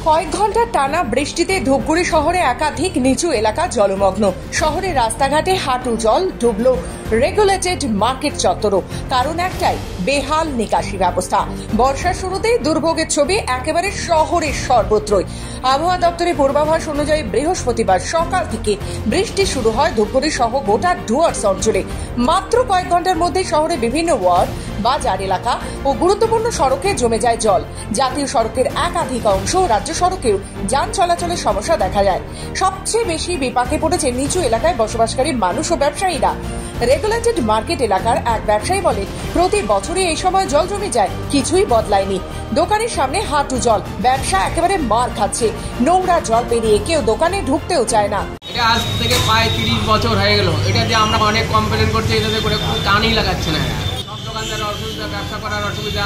কয়েক ঘন্টা টানা বৃষ্টিতে ধূপগুড়ি শহরে একাধিক নিচু এলাকা জলমগ্ন। শহরের রাস্তাঘাটে হাঁটু জল, ডুবলো রেগুলেটেড মার্কেট চত্বরও। কারণ একটাই, বেহাল নিকাশি ব্যবস্থা। বর্ষার শুরুতেই দুর্ভোগের ছবি একেবারে শহরের সর্বত্রই। আবহাওয়া দপ্তরের পূর্বাভাস অনুযায়ী বৃহস্পতিবার সকাল থেকে বৃষ্টি শুরু হয় ধূপগুড়ি সহ গোটা ডুয়ার্স অঞ্চলে। মাত্র কয়েক ঘন্টার মধ্যে শহরে বিভিন্ন ওয়ার্ড, বাজার এলাকা ও গুরুত্বপূর্ণ সড়কে জমে যায় জল। জাতীয় সড়কের একাধিক অংশ, রাজ্য সড়কেও যান চলাচলের সমস্যা দেখা যায়। সবচেয়ে বেশি বিপাকে পড়েছে নিচু এলাকায় বসবাসকারী মানুষ ও ব্যবসায়ীরা। রেগুলেটেড মার্কেট এলাকার এক ব্যবসায়ী বলেন, প্রতি বছরই এই সময় জল জমে যায়, কিছুই বদলায়নি। দোকানের সামনে হাঁটু জল, ব্যবসা একেবারে মার খাচ্ছে। নোংরা জল পেরিয়ে কেউ দোকানে ঢুকতেও চায় না। এটা আজ থেকে প্রায় 30 বছর হয়ে গেল। এটা যে আমরা অনেক কমপ্লেন করছি, এটাতে করে খুব টানই লাগাচ্ছে না। সব দোকানদারের অসুবিধা, ব্যবসা করার অসুবিধা,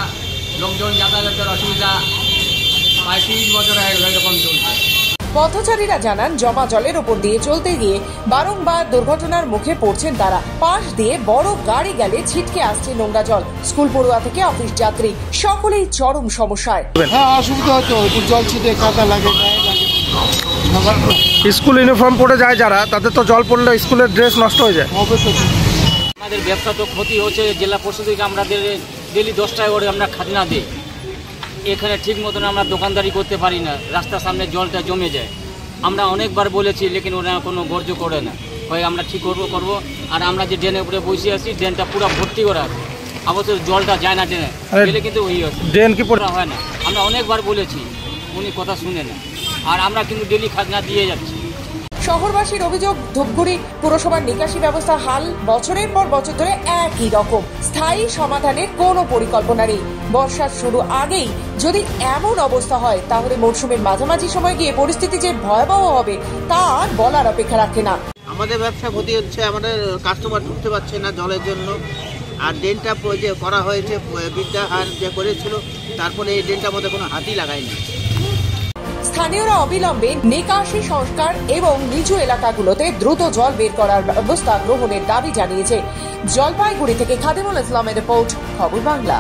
লোকজন যাতায়াতের অসুবিধা। প্রায় 30 বছর হয়ে গেল এরকম চলছে। পথচারীরা জানান, জমা জলের ওপর দিয়ে চলতে গিয়ে বারংবার দুর্ঘটনার মুখে পড়ছেন তারা। পাশ দিয়ে বড় গাড়ি গেলে ছিটকে আসছে নোংরা জল। স্কুল পড়ুয়া থেকে অফিস যাত্রী সকলেই চরম সমস্যায়। হ্যাঁ, অসুবিধা হতো, জল ছিটে কাদা লাগে, গায়ে লাগে। স্কুল ইউনিফর্ম পরে যায় যারা, তাদের তো জল পড়লে স্কুলের ড্রেস নষ্ট হয়ে যায়। অবশ্যই আমাদের ব্যবসা তো ক্ষতি হচ্ছে। জেলা পরিষদ থেকে আমাদের ডেলি 10 টাকা করে আমরা খাজনা দিই। এখানে ঠিক মতন আমরা দোকানদারি করতে পারি না, রাস্তার সামনে জলটা জমে যায়। আমরা অনেকবার বলেছি, লেকিন ওরা কোনো গর্জ করে না। হয় আমরা ঠিক করবো। আর আমরা যে ড্রেনের উপরে বসে আছি, ড্রেনটা পুরো ভর্তি করা আছে, অবশ্য জলটা যায় না ড্রেনে গেলে, কিন্তু ওই ড্রেন কি হয় না। আমরা অনেকবার বলেছি, উনি কথা শুনে না। আর আমরা কিন্তু ডেলি খাজনা দিয়ে যাচ্ছি। শহরবাসীর অভিযোগ, ধূপগুড়ি পুরসভার নিকাশি ব্যবস্থা হাল বছরের পর বছর ধরে একই রকম। স্থায়ী সমাধানের কোনো পরিকল্পনা নেই। বর্ষার শুরু আগেই যদি এমন অবস্থা হয়, তাহলে মরশুমের মাঝামাঝি সময় গিয়ে পরিস্থিতি যে ভয়াবহ হবে তা আর বলার অপেক্ষা রাখে না। আমাদের ব্যবসা ক্ষতি হচ্ছে, আমাদের কাস্টমার ঢুকতে পারছে না জলের জন্য। আর ড্রেনটা যে করা হয়েছে, বিদ্যাহার যে করেছিল, তারপরে এই ড্রেনটার মধ্যে কোনো হাতই লাগায়নি। স্থানীয়রা অবিলম্বে নিকাশি সংস্কার এবং নিচু এলাকাগুলোতে দ্রুত জল বের করার ব্যবস্থা গ্রহণের দাবি জানিয়েছে। জলপাইগুড়ি থেকে খাদিমুল ইসলামের রিপোর্ট, খবর বাংলা।